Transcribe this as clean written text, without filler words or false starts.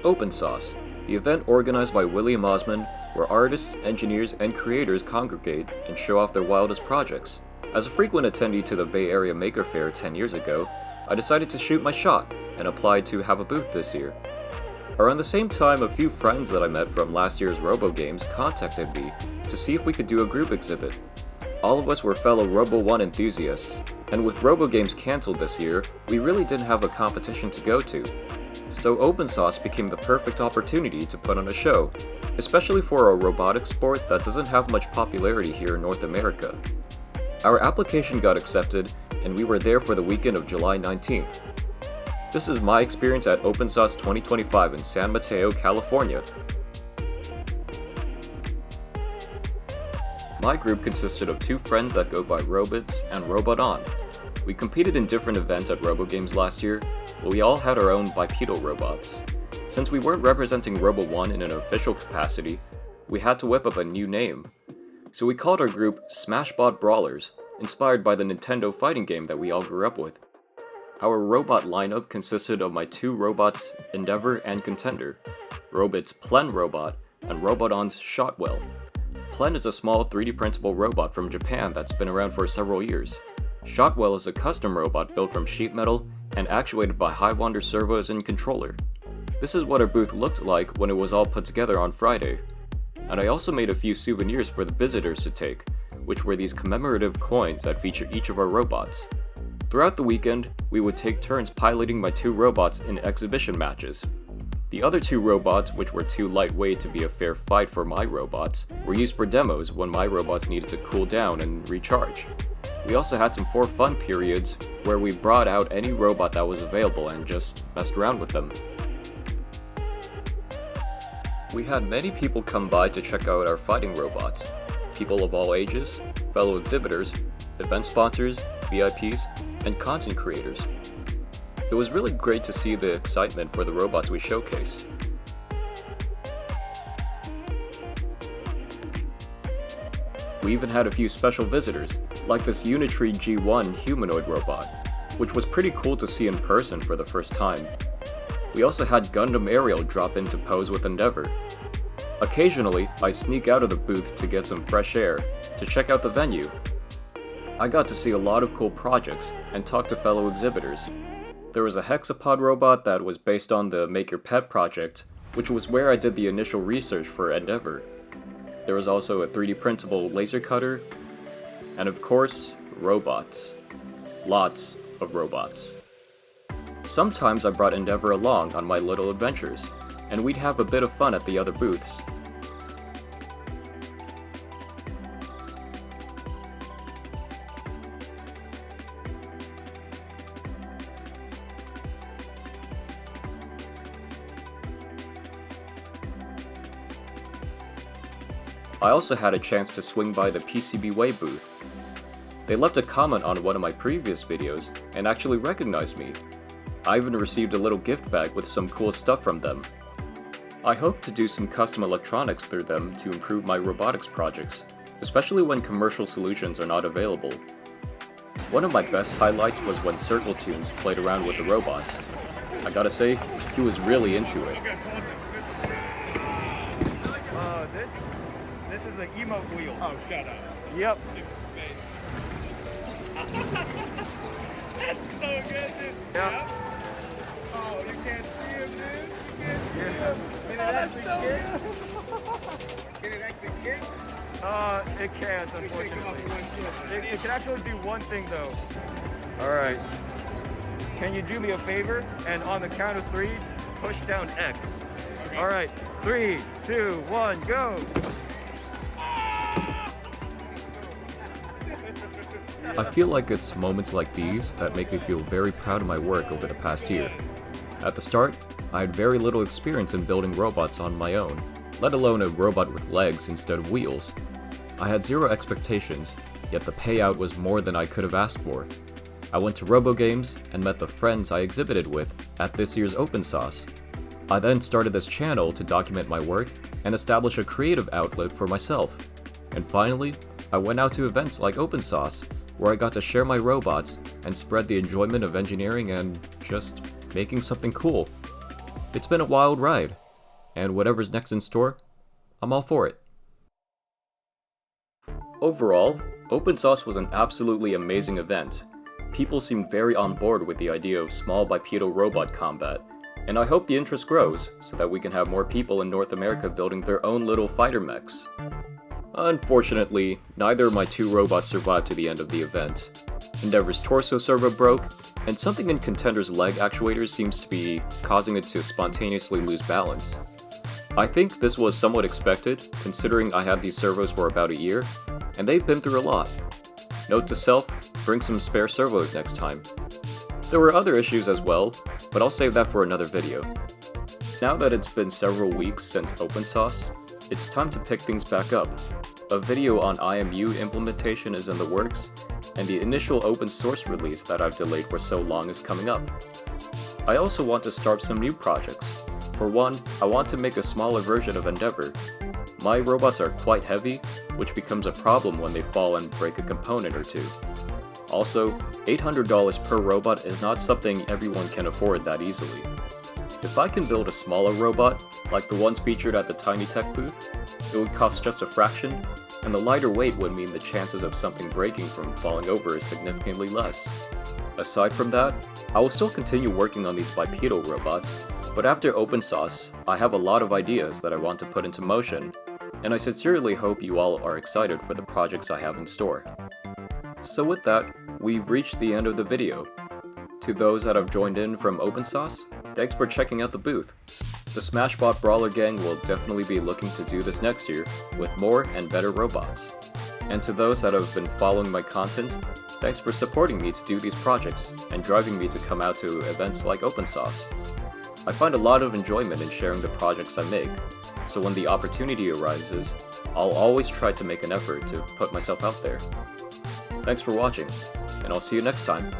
Open Sauce, the event organized by William Osman, where artists, engineers, and creators congregate and show off their wildest projects. As a frequent attendee to the Bay Area Maker Faire 10 years ago, I decided to shoot my shot and applied to have a booth this year. Around the same time, a few friends that I met from last year's RoboGames contacted me to see if we could do a group exhibit. All of us were fellow Robo 1 enthusiasts, and with RoboGames cancelled this year, we really didn't have a competition to go to. So Open Sauce became the perfect opportunity to put on a show, especially for a robotics sport that doesn't have much popularity here in North America. Our application got accepted, and we were there for the weekend of July 19th. This is my experience at Open Sauce 2025 in San Mateo, California. My group consisted of two friends that go by Robits and Robot On. We competed in different events at RoboGames last year, but we all had our own bipedal robots. Since we weren't representing Robo 1 in an official capacity, we had to whip up a new name. So we called our group Smashbot Brawlers, inspired by the Nintendo fighting game that we all grew up with. Our robot lineup consisted of my two robots, Endeavor and Contender, Robit's Plen robot, and Robot On's Shotwell. Plen is a small 3D printable robot from Japan that's been around for several years. Shotwell is a custom robot built from sheet metal and actuated by Highwander servos and controller. This is what our booth looked like when it was all put together on Friday. And I also made a few souvenirs for the visitors to take, which were these commemorative coins that feature each of our robots. Throughout the weekend, we would take turns piloting my two robots in exhibition matches. The other two robots, which were too lightweight to be a fair fight for my robots, were used for demos when my robots needed to cool down and recharge. We also had some for fun periods where we brought out any robot that was available and just messed around with them. We had many people come by to check out our fighting robots. People of all ages, fellow exhibitors, event sponsors, VIPs, and content creators. It was really great to see the excitement for the robots we showcased. We even had a few special visitors, like this Unitree G1 humanoid robot, which was pretty cool to see in person for the first time. We also had Gundam Ariel drop in to pose with Endeavor. Occasionally, I sneak out of the booth to get some fresh air, to check out the venue. I got to see a lot of cool projects and talk to fellow exhibitors. There was a hexapod robot that was based on the Make Your Pet project, which was where I did the initial research for Endeavor. There was also a 3D printable laser cutter, and of course, robots. Lots of robots. Sometimes I brought Endeavor along on my little adventures, and we'd have a bit of fun at the other booths. I also had a chance to swing by the PCBWay booth. They left a comment on one of my previous videos and actually recognized me. I even received a little gift bag with some cool stuff from them. I hope to do some custom electronics through them to improve my robotics projects, especially when commercial solutions are not available. One of my best highlights was when Circle Tunes played around with the robots. I gotta say, he was really into it. This is the emote wheel. Oh, shut up. Yep. That's so good, dude. Yep. Oh, you can't see him, dude. You can't see him. Can it That's actually so kick? Can it actually kick? It can't, unfortunately. It can actually do one thing, though. Alright. Can you do me a favor? And on the count of 3, push down X. Okay. Alright. 3, 2, 1, go! I feel like it's moments like these that make me feel very proud of my work over the past year. At the start, I had very little experience in building robots on my own, let alone a robot with legs instead of wheels. I had zero expectations, yet the payout was more than I could have asked for. I went to RoboGames and met the friends I exhibited with at this year's Open Sauce. I then started this channel to document my work and establish a creative outlet for myself. And finally, I went out to events like Open Sauce, where I got to share my robots and spread the enjoyment of engineering and just making something cool. It's been a wild ride, and whatever's next in store, I'm all for it. Overall, Open Sauce was an absolutely amazing event. People seemed very on board with the idea of small bipedal robot combat, and I hope the interest grows so that we can have more people in North America building their own little fighter mechs. Unfortunately, neither of my two robots survived to the end of the event. Endeavor's torso servo broke, and something in Contender's leg actuator seems to be causing it to spontaneously lose balance. I think this was somewhat expected, considering I had these servos for about a year, and they've been through a lot. Note to self, bring some spare servos next time. There were other issues as well, but I'll save that for another video. Now that it's been several weeks since Open Sauce, it's time to pick things back up. A video on IMU implementation is in the works, and the initial open source release that I've delayed for so long is coming up. I also want to start some new projects. For one, I want to make a smaller version of Endeavor. My robots are quite heavy, which becomes a problem when they fall and break a component or two. Also, $800 per robot is not something everyone can afford that easily. If I can build a smaller robot, like the ones featured at the Tiny Tech booth, it would cost just a fraction, and the lighter weight would mean the chances of something breaking from falling over is significantly less. Aside from that, I will still continue working on these bipedal robots, but after Open Sauce, I have a lot of ideas that I want to put into motion, and I sincerely hope you all are excited for the projects I have in store. So with that, we've reached the end of the video. To those that have joined in from Open Sauce, thanks for checking out the booth. The Smashbot Brawler gang will definitely be looking to do this next year with more and better robots. And to those that have been following my content, thanks for supporting me to do these projects and driving me to come out to events like Open Sauce. I find a lot of enjoyment in sharing the projects I make, so when the opportunity arises, I'll always try to make an effort to put myself out there. Thanks for watching, and I'll see you next time.